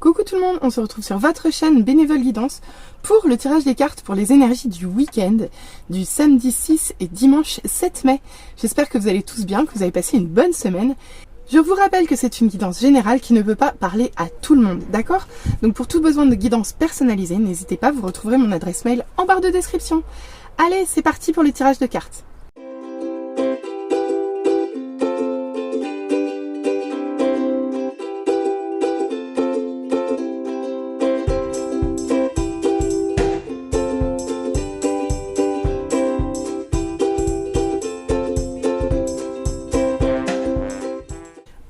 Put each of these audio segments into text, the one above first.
Coucou tout le monde, on se retrouve sur votre chaîne Bénévole Guidance pour le tirage des cartes pour les énergies du week-end du samedi 6 et dimanche 7 mai. J'espère que vous allez tous bien, que vous avez passé une bonne semaine. Je vous rappelle que c'est une guidance générale qui ne peut pas parler à tout le monde, d'accord? Donc pour tout besoin de guidance personnalisée, n'hésitez pas, vous retrouverez mon adresse mail en barre de description. Allez, c'est parti pour le tirage de cartes.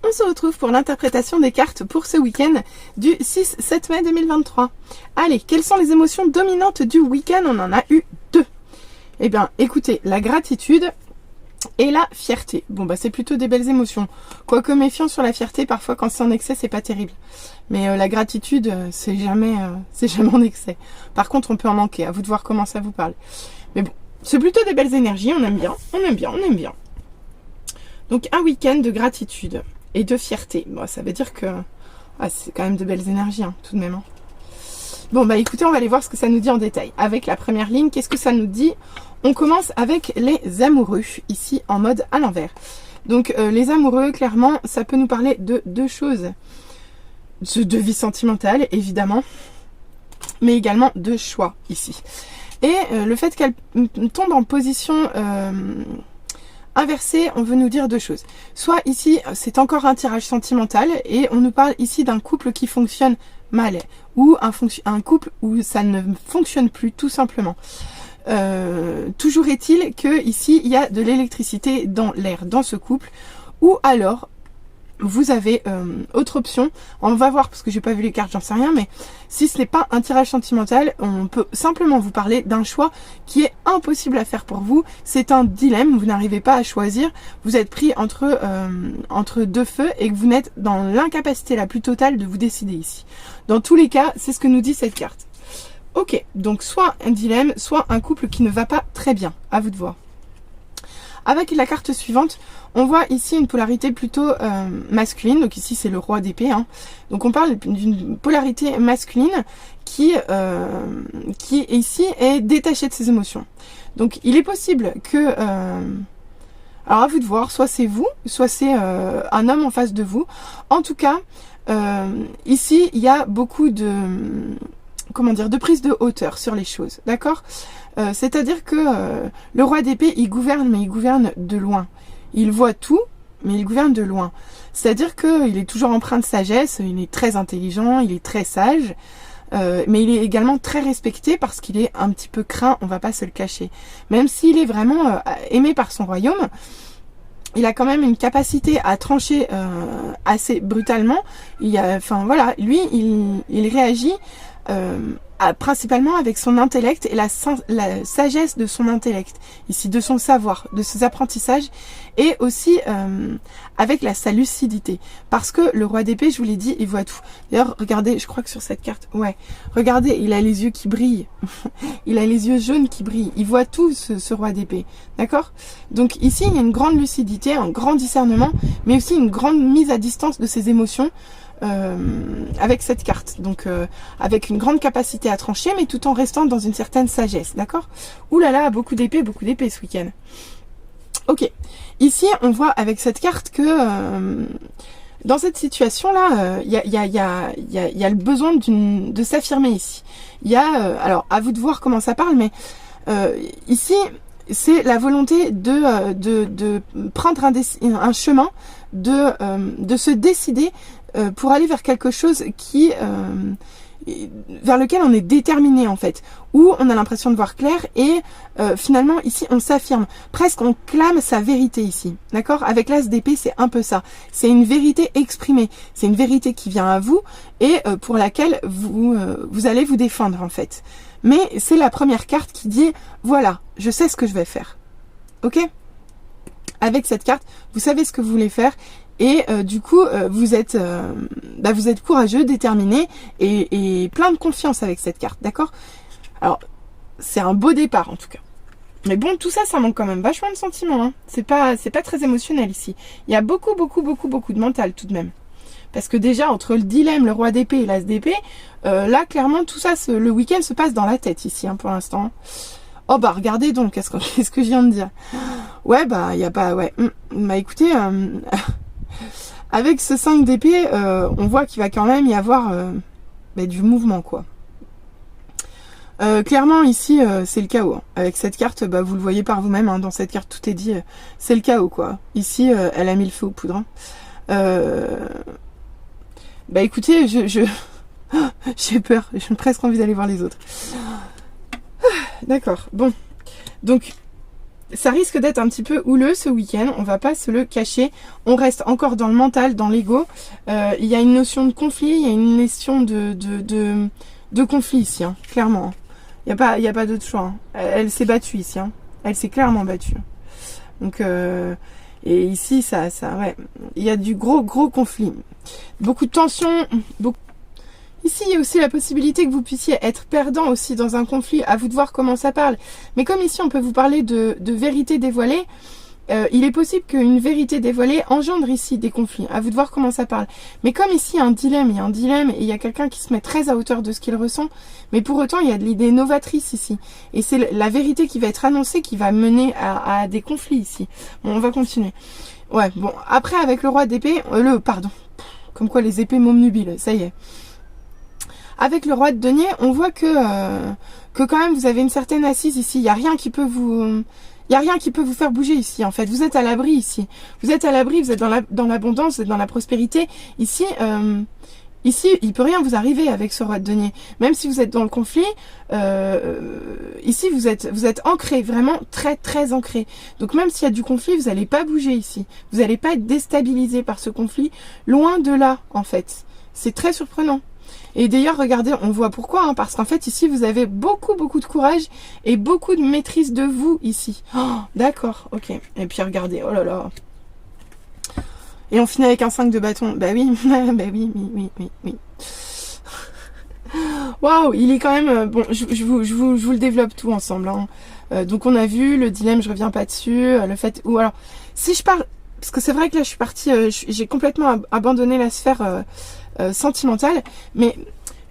On se retrouve pour l'interprétation des cartes pour ce week-end du 6-7 mai 2023. Allez, quelles sont les émotions dominantes du week-end? On en a eu deux. Eh bien, écoutez, la gratitude et la fierté. Bon, bah c'est plutôt des belles émotions. Quoique méfiant sur la fierté, parfois quand c'est en excès, c'est pas terrible. Mais la gratitude, c'est jamais en excès. Par contre, on peut en manquer. À vous de voir comment ça vous parle. Mais bon, c'est plutôt des belles énergies. On aime bien, on aime bien, on aime bien. Donc, un week-end de gratitude et de fierté. Bon, ça veut dire que c'est quand même de belles énergies, hein, tout de même. Hein. Bon, bah écoutez, on va aller voir ce que ça nous dit en détail. Avec la première ligne, qu'est-ce que ça nous dit? On commence avec les amoureux, ici en mode à l'envers. Donc, les amoureux, clairement, ça peut nous parler de deux choses. De vie sentimentale, évidemment, mais également de choix, ici. Et le fait qu'elle tombe en position inversée, on veut nous dire deux choses. Soit ici, c'est encore un tirage sentimental, et on nous parle ici d'un couple qui fonctionne mal, ou un couple où ça ne fonctionne plus, tout simplement. Toujours est-il que ici il y a de l'électricité dans l'air dans ce couple, ou alors vous avez autre option. On va voir parce que j'ai pas vu les cartes, j'en sais rien, mais si ce n'est pas un tirage sentimental, on peut simplement vous parler d'un choix qui est impossible à faire pour vous. C'est un dilemme, vous n'arrivez pas à choisir, vous êtes pris entre deux feux et que vous n'êtes dans l'incapacité la plus totale de vous décider ici. Dans tous les cas, c'est ce que nous dit cette carte. Ok, donc soit un dilemme, soit un couple qui ne va pas très bien, à vous de voir. Avec la carte suivante, on voit ici une polarité plutôt masculine, donc ici c'est le roi d'épée, hein. Donc on parle d'une polarité masculine qui ici est détachée de ses émotions. Donc il est possible que, alors à vous de voir, soit c'est vous, soit c'est un homme en face de vous. En tout cas, ici il y a beaucoup de... de prise de hauteur sur les choses, d'accord? C'est-à-dire que le roi d'épée, il gouverne, mais il gouverne de loin. Il voit tout, mais il gouverne de loin. C'est-à-dire qu'il est toujours empreint de sagesse, il est très intelligent, il est très sage, mais il est également très respecté parce qu'il est un petit peu craint, on va pas se le cacher. Même s'il est vraiment aimé par son royaume, il a quand même une capacité à trancher assez brutalement. Voilà, lui, il réagit principalement avec son intellect et la sagesse de son intellect, ici de son savoir, de ses apprentissages, et aussi avec sa lucidité, parce que le roi d'épée, je vous l'ai dit, il voit tout. D'ailleurs, regardez, je crois que sur cette carte, ouais, regardez, il a les yeux qui brillent, il a les yeux jaunes qui brillent, il voit tout, ce roi d'épée, d'accord? Donc ici, il y a une grande lucidité, un grand discernement, mais aussi une grande mise à distance de ses émotions, avec cette carte, donc avec une grande capacité à trancher, mais tout en restant dans une certaine sagesse, d'accord? Ouh là là, beaucoup d'épées ce week-end. Ok, ici on voit avec cette carte que dans cette situation-là, il y a le besoin de s'affirmer ici. Il y a, alors à vous de voir comment ça parle, mais ici c'est la volonté de prendre un chemin, de se décider pour aller vers quelque chose vers lequel on est déterminé en fait, où on a l'impression de voir clair et finalement ici on s'affirme, presque on clame sa vérité ici, d'accord? Avec l'as d'épée, c'est un peu ça, c'est une vérité exprimée, c'est une vérité qui vient à vous et pour laquelle vous allez vous défendre en fait. Mais c'est la première carte qui dit voilà, je sais ce que je vais faire, ok? Avec cette carte, vous savez ce que vous voulez faire. Et du coup, vous êtes courageux, déterminé et plein de confiance avec cette carte, d'accord? Alors, c'est un beau départ en tout cas. Mais bon, tout ça, ça manque quand même vachement de sentiments, hein. C'est pas très émotionnel ici. Il y a beaucoup de mental tout de même. Parce que déjà, entre le dilemme, le roi d'épée et l'as d'épée, là, clairement, tout ça, le week-end se passe dans la tête ici, hein, pour l'instant. Oh bah regardez donc, qu'est-ce que je viens de dire. Ouais, bah, il n'y a pas... Ouais. Bah écoutez, avec ce 5 d'épée, on voit qu'il va quand même y avoir du mouvement, quoi. Clairement ici c'est le chaos. Avec cette carte, bah, vous le voyez par vous-même, hein, dans cette carte tout est dit, c'est le chaos, quoi. Ici elle a mis le feu aux poudres. Bah écoutez, j'ai peur, j'ai presque envie d'aller voir les autres. D'accord, bon. Donc ça risque d'être un petit peu houleux ce week-end, on va pas se le cacher. On reste encore dans le mental, dans l'ego. Il y a une notion de conflit, il y a une notion de conflit ici, hein, clairement. Il y a pas d'autre choix. Hein. Elle s'est battue ici. Hein. Elle s'est clairement battue. Donc, et ici, ouais, il y a du gros conflit. Beaucoup de tensions. Ici, il y a aussi la possibilité que vous puissiez être perdant aussi dans un conflit. À vous de voir comment ça parle. Mais comme ici, on peut vous parler de vérité dévoilée. Il est possible qu'une vérité dévoilée engendre ici des conflits. À vous de voir comment ça parle. Mais comme ici, il y a un dilemme et il y a quelqu'un qui se met très à hauteur de ce qu'il ressent. Mais pour autant, il y a de l'idée novatrice ici. Et c'est la vérité qui va être annoncée qui va mener à des conflits ici. Bon, on va continuer. Ouais, bon. Après, avec le roi d'épée... pardon. Comme quoi les épées m'obnubilent. Ça y est. Avec le roi de denier, on voit que quand même, vous avez une certaine assise ici. Il n'y a rien qui peut vous... Il n'y a rien qui peut vous faire bouger ici, en fait. Vous êtes à l'abri ici. Vous êtes à l'abri, vous êtes dans l'abondance, vous êtes dans la prospérité. Ici, il peut rien vous arriver avec ce roi de denier. Même si vous êtes dans le conflit, ici, vous êtes ancré, vraiment très, très ancré. Donc, même s'il y a du conflit, vous n'allez pas bouger ici. Vous n'allez pas être déstabilisé par ce conflit. Loin de là, en fait. C'est très surprenant. Et d'ailleurs, regardez, on voit pourquoi, hein, parce qu'en fait, ici, vous avez beaucoup de courage et beaucoup de maîtrise de vous, ici. Oh, d'accord, ok. Et puis, regardez, oh là là. Et on finit avec un 5 de bâton. Bah oui, bah oui. Waouh, il est quand même... bon, je vous le développe tout ensemble. Hein. Donc, on a vu le dilemme, je reviens pas dessus. Le fait... Ou alors, si je parle... Parce que c'est vrai que là, je suis partie... j'ai complètement abandonné la sphère... sentimentale, mais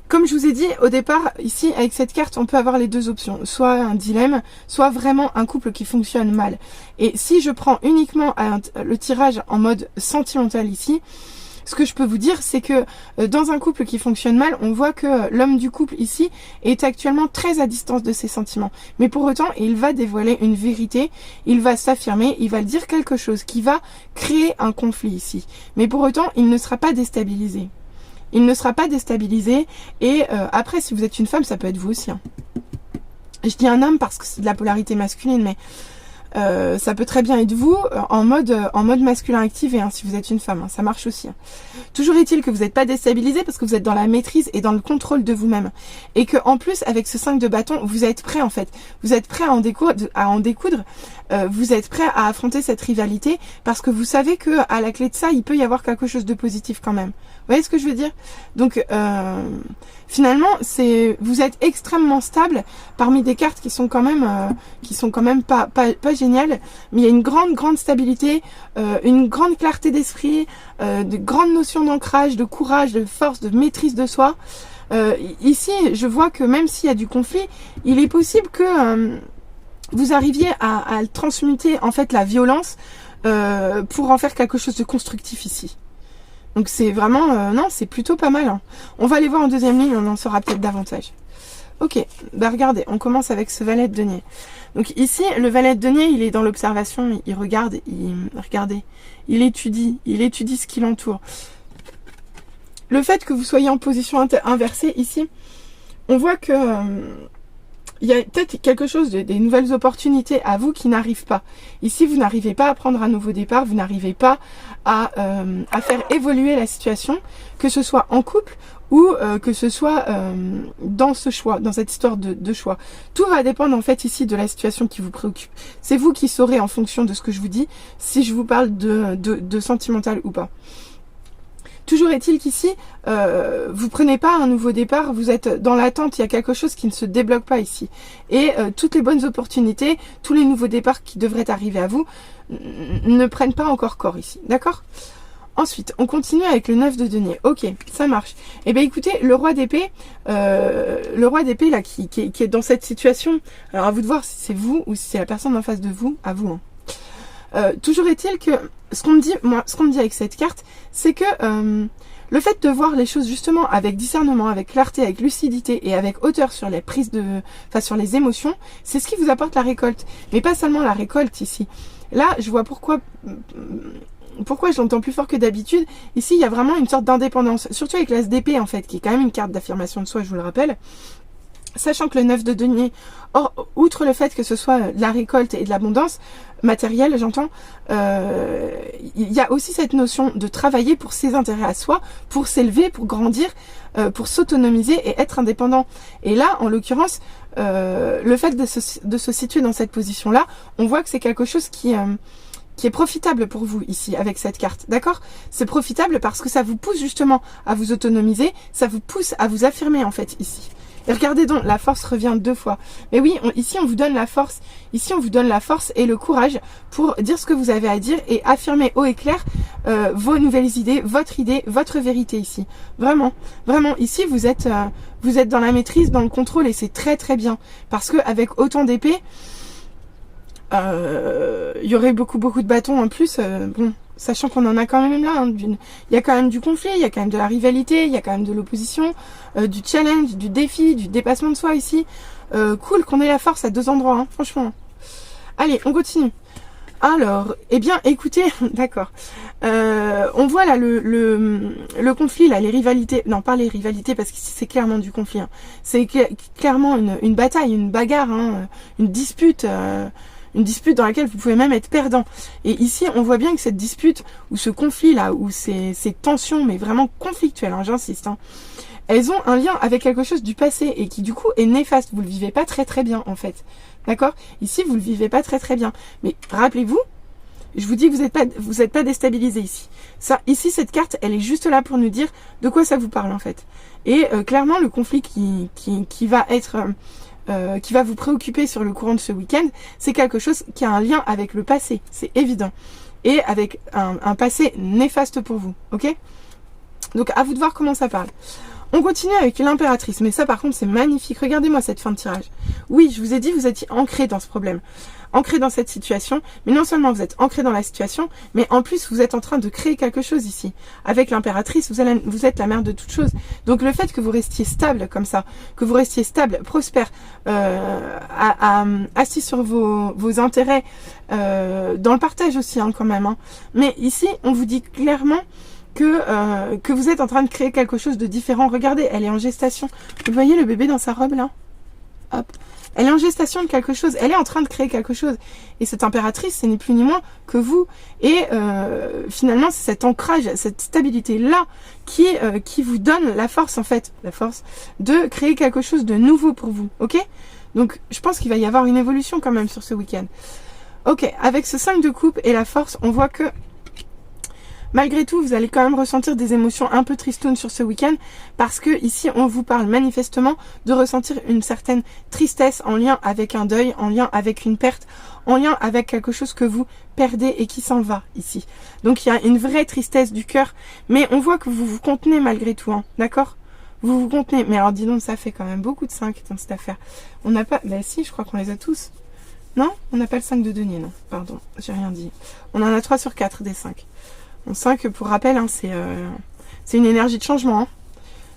comme je vous ai dit au départ, ici avec cette carte on peut avoir les deux options, soit un dilemme, soit vraiment un couple qui fonctionne mal. Et si je prends uniquement le tirage en mode sentimental ici, ce que je peux vous dire, c'est que dans un couple qui fonctionne mal, on voit que l'homme du couple ici est actuellement très à distance de ses sentiments. Mais pour autant, il va dévoiler une vérité, il va s'affirmer, il va dire quelque chose qui va créer un conflit ici. Mais pour autant, il ne sera pas déstabilisé. Il ne sera pas déstabilisé. Et après, si vous êtes une femme, ça peut être vous aussi. Hein. Je dis un homme parce que c'est de la polarité masculine, mais ça peut très bien être vous en mode masculin activé, hein, si vous êtes une femme. Hein, ça marche aussi. Hein. Toujours est-il que vous n'êtes pas déstabilisé parce que vous êtes dans la maîtrise et dans le contrôle de vous-même. Et que en plus, avec ce 5 de bâton, vous êtes prêt en fait. Vous êtes prêt à en découdre. Vous êtes prêt à affronter cette rivalité parce que vous savez que à la clé de ça, il peut y avoir quelque chose de positif quand même. Vous voyez ce que je veux dire? Donc finalement, vous êtes extrêmement stable parmi des cartes qui sont quand même pas géniales, mais il y a une grande stabilité, une grande clarté d'esprit, de grandes notions d'ancrage, de courage, de force, de maîtrise de soi. Ici, je vois que même s'il y a du conflit, il est possible que vous arriviez à transmuter en fait la violence pour en faire quelque chose de constructif ici. Donc c'est vraiment, non, c'est plutôt pas mal. Hein. On va aller voir en deuxième ligne, on en saura peut-être davantage. Ok, bah regardez, on commence avec ce valet de denier. Donc ici, le valet de denier, il est dans l'observation, il regarde, regardez, il étudie ce qui l'entoure. Le fait que vous soyez en position inversée ici, on voit que il y a peut-être quelque chose, des nouvelles opportunités à vous qui n'arrivent pas. Ici, vous n'arrivez pas à prendre un nouveau départ, vous n'arrivez pas à faire évoluer la situation, que ce soit en couple ou que ce soit dans ce choix, dans cette histoire de choix. Tout va dépendre en fait ici de la situation qui vous préoccupe. C'est vous qui saurez en fonction de ce que je vous dis, si je vous parle de sentimental ou pas. Toujours est-il qu'ici, vous prenez pas un nouveau départ, vous êtes dans l'attente, il y a quelque chose qui ne se débloque pas ici. Et toutes les bonnes opportunités, tous les nouveaux départs qui devraient arriver à vous, ne prennent pas encore corps ici. D'accord ? Ensuite, on continue avec le 9 de denier. Ok, ça marche. Eh bien, écoutez, le roi d'épée là, qui est dans cette situation, alors à vous de voir si c'est vous ou si c'est la personne en face de vous, à vous. Toujours est-il que ce qu'on me dit avec cette carte, c'est que le fait de voir les choses justement avec discernement, avec clarté, avec lucidité et avec hauteur sur les prises sur les émotions, c'est ce qui vous apporte la récolte. Mais pas seulement la récolte ici. Là, je vois pourquoi je l'entends plus fort que d'habitude. Ici, il y a vraiment une sorte d'indépendance, surtout avec l'as d'épée en fait, qui est quand même une carte d'affirmation de soi, je vous le rappelle. Sachant que le 9 de denier, outre le fait que ce soit de la récolte et de l'abondance matérielle, j'entends, il y a aussi cette notion de travailler pour ses intérêts à soi, pour s'élever, pour grandir, pour s'autonomiser et être indépendant. Et là, en l'occurrence, le fait de se situer dans cette position-là, on voit que c'est quelque chose qui est profitable pour vous ici avec cette carte, d'accord? C'est profitable parce que ça vous pousse justement à vous autonomiser, ça vous pousse à vous affirmer en fait ici. Et regardez donc, la force revient 2 fois. Mais oui, ici on vous donne la force. Ici on vous donne la force et le courage pour dire ce que vous avez à dire et affirmer haut et clair vos nouvelles idées, votre vérité ici. Vraiment, vraiment. Ici vous êtes dans la maîtrise, dans le contrôle et c'est très très bien. Parce que avec autant d'épées, il y aurait beaucoup de bâtons en plus. Bon, sachant qu'on en a quand même là, hein, il y a quand même du conflit, il y a quand même de la rivalité, il y a quand même de l'opposition, du challenge, du défi, du dépassement de soi ici. Cool qu'on ait la force à 2 endroits, hein, franchement. Allez, on continue. Alors, eh bien, écoutez, d'accord. On voit là le conflit, là, les rivalités. Non, pas les rivalités, parce que c'est clairement du conflit. Hein. C'est clairement une bataille, une bagarre, hein, une dispute dans laquelle vous pouvez même être perdant. Et ici, on voit bien que cette dispute, ou ce conflit-là, ou ces tensions, mais vraiment conflictuelles, hein, j'insiste, hein, elles ont un lien avec quelque chose du passé, et qui du coup est néfaste. Vous le vivez pas très très bien, en fait. D'accord? Ici, vous le vivez pas très très bien. Mais rappelez-vous, je vous dis que vous êtes pas déstabilisé ici. Ça, ici, cette carte, elle est juste là pour nous dire de quoi ça vous parle, en fait. Et clairement, le conflit qui va être... qui va vous préoccuper sur le courant de ce week-end, c'est quelque chose qui a un lien avec le passé, c'est évident. Et avec un passé néfaste pour vous, ok? Donc à vous de voir comment ça parle. On continue avec l'impératrice, mais ça par contre c'est magnifique. Regardez-moi cette fin de tirage. Oui, je vous ai dit, vous étiez ancré dans ce problème, ancré dans cette situation, mais non seulement vous êtes ancré dans la situation, mais en plus vous êtes en train de créer quelque chose ici. Avec l'impératrice, vous êtes la mère de toutes choses. Donc le fait que vous restiez stable comme ça, que vous restiez stable, prospère, assis sur vos intérêts, dans le partage aussi hein, quand même. Hein. Mais ici, on vous dit clairement que vous êtes en train de créer quelque chose de différent. Regardez, elle est en gestation. Vous voyez le bébé dans sa robe là? Hop. Elle est en gestation de quelque chose. Elle est en train de créer quelque chose. Et cette impératrice, ce n'est plus ni moins que vous. Et finalement, c'est cet ancrage, cette stabilité-là qui vous donne la force, en fait. La force de créer quelque chose de nouveau pour vous. Ok? Donc, je pense qu'il va y avoir une évolution quand même sur ce week-end. Ok, avec ce 5 de coupe et la force, on voit que malgré tout, vous allez quand même ressentir des émotions un peu tristounes sur ce week-end parce que ici, on vous parle manifestement de ressentir une certaine tristesse en lien avec un deuil, en lien avec une perte, en lien avec quelque chose que vous perdez et qui s'en va ici. Donc, il y a une vraie tristesse du cœur, mais on voit que vous vous contenez malgré tout, hein, d'accord? Vous vous contenez. Mais alors, dis donc, ça fait quand même beaucoup de 5 dans cette affaire. On n'a pas... Ben si, je crois qu'on les a tous. Non? On n'a pas le 5 de denier, non. Pardon, j'ai rien dit. On en a 3 sur 4 des 5. On sent que pour rappel, hein, c'est une énergie de changement. Hein.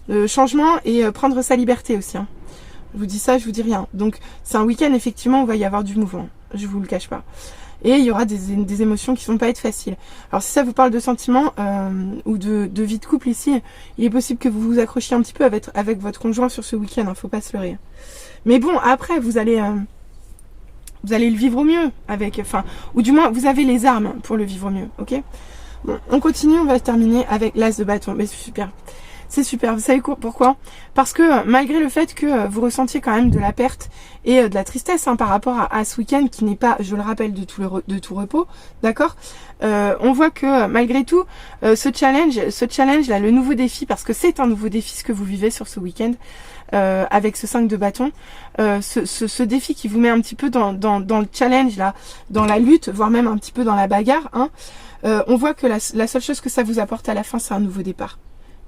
Le changement et prendre sa liberté aussi. Hein. Je vous dis ça, je vous dis rien. Donc c'est un week-end, effectivement, où il va y avoir du mouvement. Je vous le cache pas. Et il y aura des émotions qui ne vont pas être faciles. Alors si ça vous parle de sentiments ou de vie de couple ici, il est possible que vous vous accrochiez un petit peu avec votre conjoint sur ce week-end. Hein, faut pas se leurrer. Mais bon, après, vous allez le vivre au mieux. Ou du moins, vous avez les armes pour le vivre au mieux. Ok ? Bon, on continue, on va terminer avec l'as de bâton. Mais c'est super. C'est super. Vous savez pourquoi? Parce que malgré le fait que vous ressentiez quand même de la perte et de la tristesse par rapport à ce week-end qui n'est pas, je le rappelle, de tout repos, d'accord, on voit que malgré tout, ce challenge là, le nouveau défi, parce que c'est un nouveau défi ce que vous vivez sur ce week-end, avec ce 5 de bâton, ce défi qui vous met un petit peu dans le challenge là, dans la lutte, voire même un petit peu dans la bagarre, on voit que la seule chose que ça vous apporte à la fin, c'est un nouveau départ.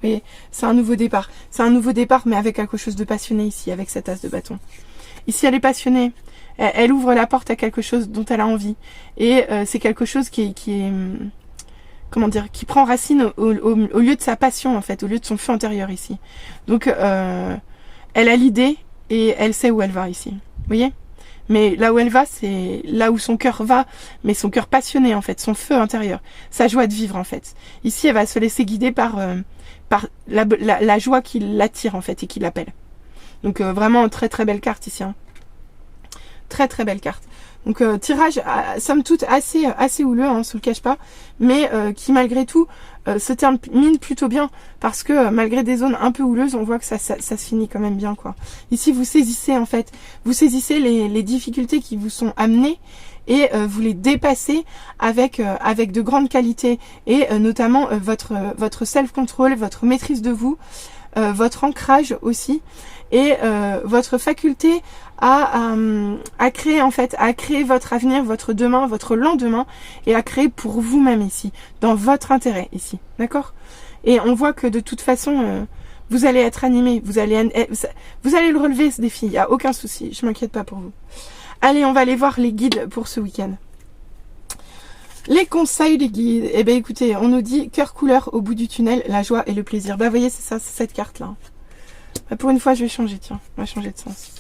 Vous voyez, c'est un nouveau départ. C'est un nouveau départ, mais avec quelque chose de passionné ici, avec cette as de bâton. Ici, elle est passionnée. Elle ouvre la porte à quelque chose dont elle a envie. Et c'est quelque chose qui est comment dire, qui prend racine au lieu de sa passion, en fait, au lieu de son feu intérieur ici. Donc, elle a l'idée et elle sait où elle va ici. Vous voyez? Mais là où elle va, c'est là où son cœur va, mais son cœur passionné, en fait, son feu intérieur, sa joie de vivre, en fait. Ici, elle va se laisser guider par la joie qui l'attire, en fait, et qui l'appelle. Donc, vraiment, très très belle carte ici. Très très belle carte. Donc, tirage, somme toute, assez houleux, on se le cache pas, mais qui, malgré tout, se termine plutôt bien, parce que malgré des zones un peu houleuses, on voit que ça se finit quand même bien, quoi. Ici, vous saisissez, en fait, vous saisissez les difficultés qui vous sont amenées, et vous les dépassez avec de grandes qualités, et notamment votre self-control, votre maîtrise de vous, votre ancrage aussi, et votre faculté à créer, en fait, à créer votre avenir, votre demain, votre lendemain, et à créer pour vous-même ici, dans votre intérêt ici, d'accord? Et on voit que de toute façon, vous allez être animé, vous allez le relever, ce défi, il n'y a aucun souci, je m'inquiète pas pour vous. Allez, on va aller voir les guides pour ce week-end. Les conseils des guides, eh bien écoutez, on nous dit cœur couleur au bout du tunnel, la joie et le plaisir. Bah vous voyez, c'est ça, c'est cette carte-là. Bah, pour une fois, je vais changer, tiens, on va changer de sens.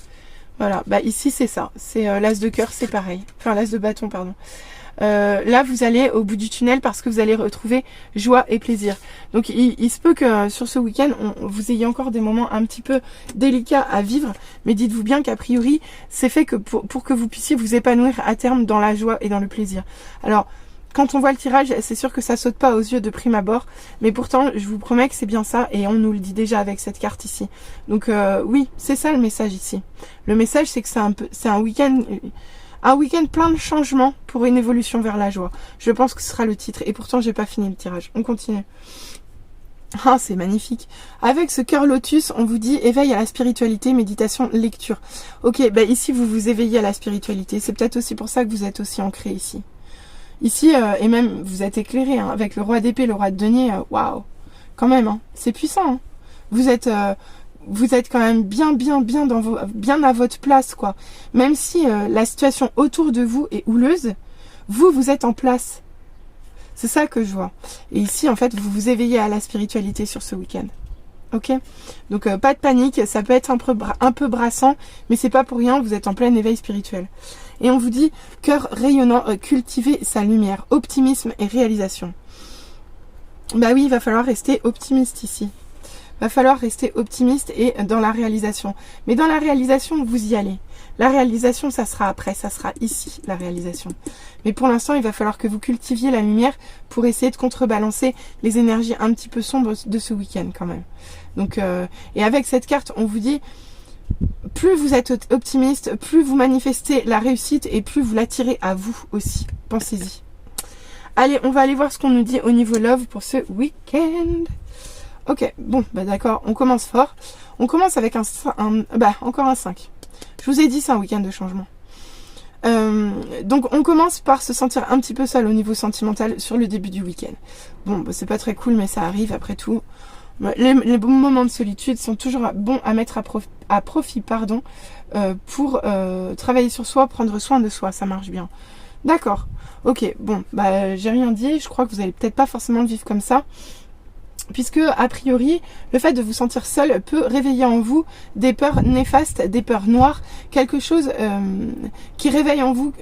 Voilà, bah ici c'est ça, c'est l'as de cœur, c'est pareil. Enfin, l'as de bâton, pardon. Là, vous allez au bout du tunnel parce que vous allez retrouver joie et plaisir. Donc, il se peut que sur ce week-end, vous ayez encore des moments un petit peu délicats à vivre. Mais dites-vous bien qu'a priori, c'est fait que pour que vous puissiez vous épanouir à terme dans la joie et dans le plaisir. Alors, quand on voit le tirage, c'est sûr que ça saute pas aux yeux de prime abord. Mais pourtant, je vous promets que c'est bien ça. Et on nous le dit déjà avec cette carte ici. Donc, oui, c'est ça le message ici. Le message, c'est que c'est un week-end... Un week-end plein de changements pour une évolution vers la joie. Je pense que ce sera le titre. Et pourtant, j'ai pas fini le tirage. On continue. Ah, c'est magnifique. Avec ce cœur lotus, on vous dit éveil à la spiritualité, méditation, lecture. Ok, bah ici, vous vous éveillez à la spiritualité. C'est peut-être aussi pour ça que vous êtes aussi ancré ici. Ici, et même, vous êtes éclairé, hein, avec le roi d'épée, le roi de denier. Waouh. Quand même, hein, c'est puissant. Hein. Vous êtes quand même bien à votre place, quoi. Même si la situation autour de vous est houleuse, vous êtes en place. C'est ça que je vois. Et ici, en fait, vous vous éveillez à la spiritualité sur ce week-end. Ok? Donc, pas de panique. Ça peut être un peu brassant, mais c'est pas pour rien. Vous êtes en plein éveil spirituel. Et on vous dit, cœur rayonnant, cultiver sa lumière, optimisme et réalisation. Bah oui, il va falloir rester optimiste ici. Va falloir rester optimiste et dans la réalisation. Mais dans la réalisation, vous y allez. La réalisation, ça sera après, ça sera ici, la réalisation. Mais pour l'instant, il va falloir que vous cultiviez la lumière pour essayer de contrebalancer les énergies un petit peu sombres de ce week-end quand même. Donc, et avec cette carte, on vous dit, plus vous êtes optimiste, plus vous manifestez la réussite et plus vous l'attirez à vous aussi. Pensez-y. Allez, on va aller voir ce qu'on nous dit au niveau love pour ce week-end. Ok, bon, bah d'accord, on commence fort. On commence avec encore un 5. Je vous ai dit, c'est un week-end de changement. Donc, on commence par se sentir un petit peu seul au niveau sentimental sur le début du week-end. Bon, bah, c'est pas très cool, mais ça arrive après tout. Les bons moments de solitude sont toujours bons à mettre à profit, pour travailler sur soi, prendre soin de soi, ça marche bien. D'accord, ok, bon, bah j'ai rien dit, je crois que vous allez peut-être pas forcément le vivre comme ça. Puisque, a priori, le fait de vous sentir seul peut réveiller en vous des peurs néfastes, des peurs noires, quelque chose qui réveille en vous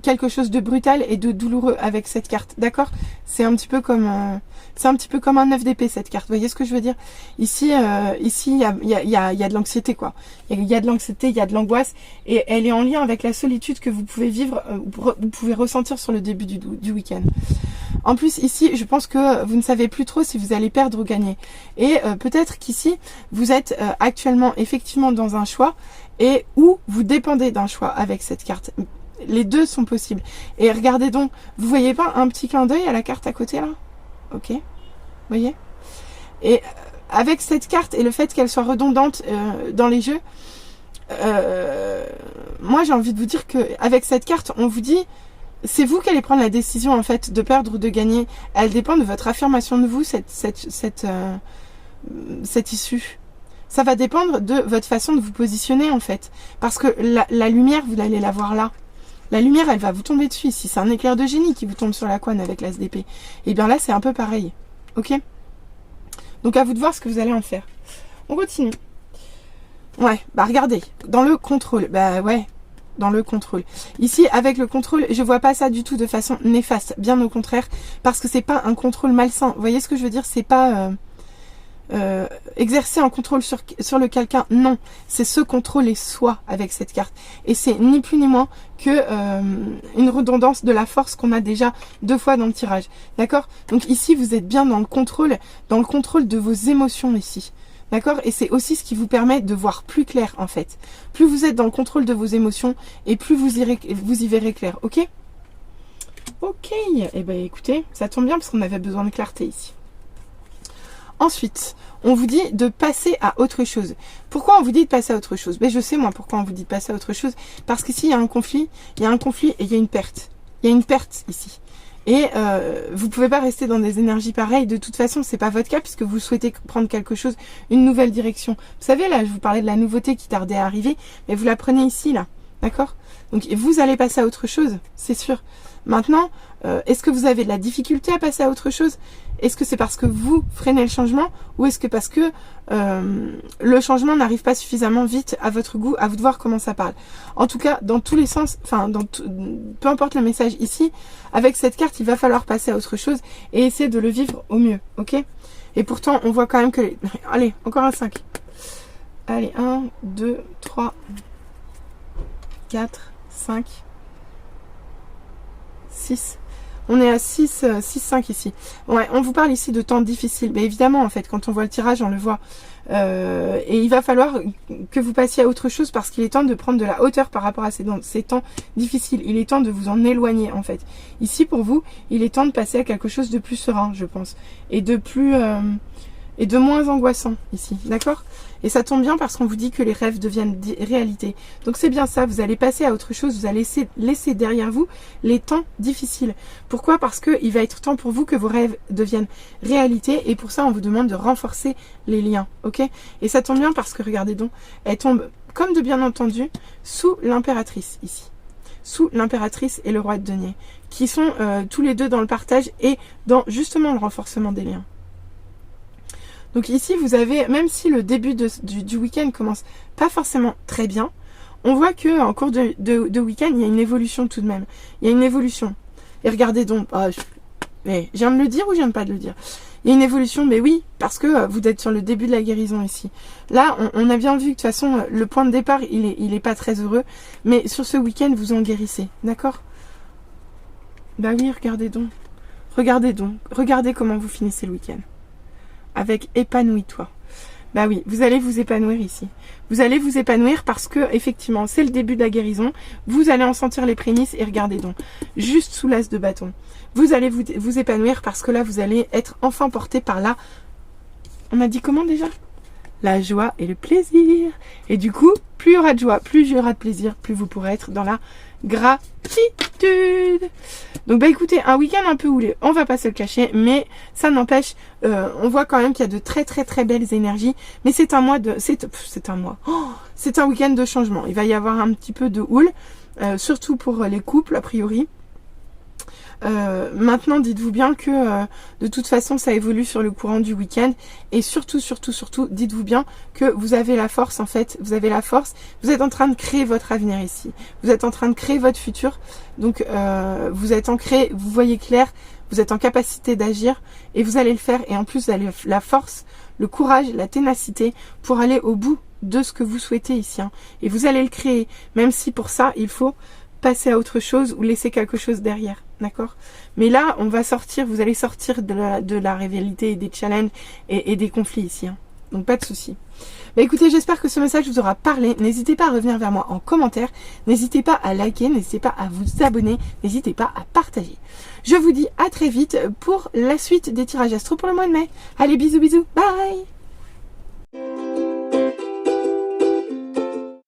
quelque chose de brutal et de douloureux avec cette carte, d'accord? C'est un petit peu comme un 9 d'épée cette carte, vous voyez ce que je veux dire? Ici, il y a de l'anxiété, quoi. Il y a de l'anxiété, il y a de l'angoisse, et elle est en lien avec la solitude que vous pouvez vivre, vous pouvez ressentir sur le début du week-end. En plus, ici, je pense que vous ne savez plus trop si vous allez perdre ou gagner. Et peut-être qu'ici, vous êtes actuellement effectivement dans un choix et où vous dépendez d'un choix avec cette carte. Les deux sont possibles. Et regardez donc, vous voyez pas un petit clin d'œil à la carte à côté là? Ok, vous voyez? Et avec cette carte et le fait qu'elle soit redondante dans les jeux, moi j'ai envie de vous dire que avec cette carte, on vous dit, c'est vous qui allez prendre la décision en fait de perdre ou de gagner. Elle dépend de votre affirmation de vous, cette issue. Ça va dépendre de votre façon de vous positionner en fait. Parce que la lumière, vous allez la voir là. La lumière, elle va vous tomber dessus ici. C'est un éclair de génie qui vous tombe sur la couenne avec l'as d'épée. Et bien là, c'est un peu pareil. Ok? Donc à vous de voir ce que vous allez en faire. On continue. Ouais, bah regardez. Dans le contrôle. Bah ouais, dans le contrôle. Ici, avec le contrôle, je vois pas ça du tout de façon néfaste. Bien au contraire. Parce que c'est pas un contrôle malsain. Vous voyez ce que je veux dire? C'est pas... exercer un contrôle sur le quelqu'un, non, c'est se contrôler soi avec cette carte, et c'est ni plus ni moins que une redondance de la force qu'on a déjà 2 fois dans le tirage, d'accord? Donc ici vous êtes bien dans le contrôle de vos émotions ici, d'accord? Et c'est aussi ce qui vous permet de voir plus clair en fait. Plus vous êtes dans le contrôle de vos émotions et plus vous y verrez clair, ok? Ok, et ben écoutez, ça tombe bien parce qu'on avait besoin de clarté ici. Ensuite, on vous dit de passer à autre chose. Pourquoi on vous dit de passer à autre chose? Ben, je sais moi pourquoi on vous dit de passer à autre chose. Parce qu'ici, il y a un conflit et il y a une perte. Il y a une perte ici. Et vous ne pouvez pas rester dans des énergies pareilles. De toute façon, c'est pas votre cas puisque vous souhaitez prendre quelque chose, une nouvelle direction. Vous savez, là, je vous parlais de la nouveauté qui tardait à arriver, mais vous la prenez ici, là. D'accord? Donc, vous allez passer à autre chose, c'est sûr. Maintenant, est-ce que vous avez de la difficulté à passer à autre chose? Est-ce que c'est parce que vous freinez le changement ou est-ce que parce que le changement n'arrive pas suffisamment vite à votre goût? À vous de voir comment ça parle. En tout cas, dans tous les sens, enfin, peu importe le message ici, avec cette carte, il va falloir passer à autre chose et essayer de le vivre au mieux, ok? Et pourtant, on voit quand même que... Allez, encore un 5. Allez, 1, 2, 3, 4, 5, 6... On est à 6, 5 ici. Ouais, on vous parle ici de temps difficiles. Mais évidemment, en fait, quand on voit le tirage, on le voit. Et il va falloir que vous passiez à autre chose parce qu'il est temps de prendre de la hauteur par rapport à ces temps difficiles. Il est temps de vous en éloigner, en fait. Ici, pour vous, il est temps de passer à quelque chose de plus serein, je pense. Et de plus... et de moins angoissant, ici. D'accord? Et ça tombe bien parce qu'on vous dit que les rêves deviennent réalité. Donc c'est bien ça, vous allez passer à autre chose, vous allez laisser derrière vous les temps difficiles. Pourquoi? Parce qu'il va être temps pour vous que vos rêves deviennent réalité et pour ça on vous demande de renforcer les liens, ok? Et ça tombe bien parce que regardez donc, elle tombe comme de bien entendu sous l'impératrice ici. Sous l'impératrice et le roi de denier, qui sont tous les deux dans le partage et dans justement le renforcement des liens. Donc ici, vous avez, même si le début du week-end commence pas forcément très bien, on voit que en cours de week-end, il y a une évolution tout de même. Il y a une évolution. Et regardez donc, mais je viens de le dire ou je viens de pas de le dire? Il y a une évolution, mais oui, parce que vous êtes sur le début de la guérison ici. Là, on a bien vu que de toute façon, le point de départ, il est pas très heureux, mais sur ce week-end, vous en guérissez, d'accord? Bah oui, regardez donc. Regardez comment vous finissez le week-end. Avec épanouis-toi. Bah oui, vous allez vous épanouir ici. Vous allez vous épanouir parce que, effectivement, c'est le début de la guérison. Vous allez en sentir les prémices et regardez donc, juste sous l'as de bâton. Vous allez vous épanouir parce que là, vous allez être enfin porté par là. On a dit comment déjà? La joie et le plaisir. Et du coup, plus il y aura de joie, plus il y aura de plaisir, plus vous pourrez être dans la gratitude. Donc bah écoutez, un week-end un peu houlé, on va pas se le cacher, mais ça n'empêche, on voit quand même qu'il y a de très très très belles énergies, mais c'est un mois de... c'est un week-end de changement. Il va y avoir un petit peu de houle, surtout pour les couples a priori. Maintenant, dites-vous bien que de toute façon, ça évolue sur le courant du week-end. Et surtout, dites-vous bien que vous avez la force, en fait. Vous avez la force. Vous êtes en train de créer votre avenir ici. Vous êtes en train de créer votre futur. Donc, vous êtes ancré, vous voyez clair, vous êtes en capacité d'agir et vous allez le faire. Et en plus, vous avez la force, le courage, la ténacité pour aller au bout de ce que vous souhaitez ici. Hein. Et vous allez le créer, même si pour ça, il faut passer à autre chose ou laisser quelque chose derrière. d'accord? Mais là, on va sortir, vous allez sortir de la rivalité et des challenges et des conflits ici, hein. Donc pas de souci. Bah écoutez, j'espère que ce message vous aura parlé. N'hésitez pas à revenir vers moi en commentaire. N'hésitez pas à liker, n'hésitez pas à vous abonner, n'hésitez pas à partager. Je vous dis à très vite pour la suite des tirages astro pour le mois de mai. Allez, bisous, bisous, bye!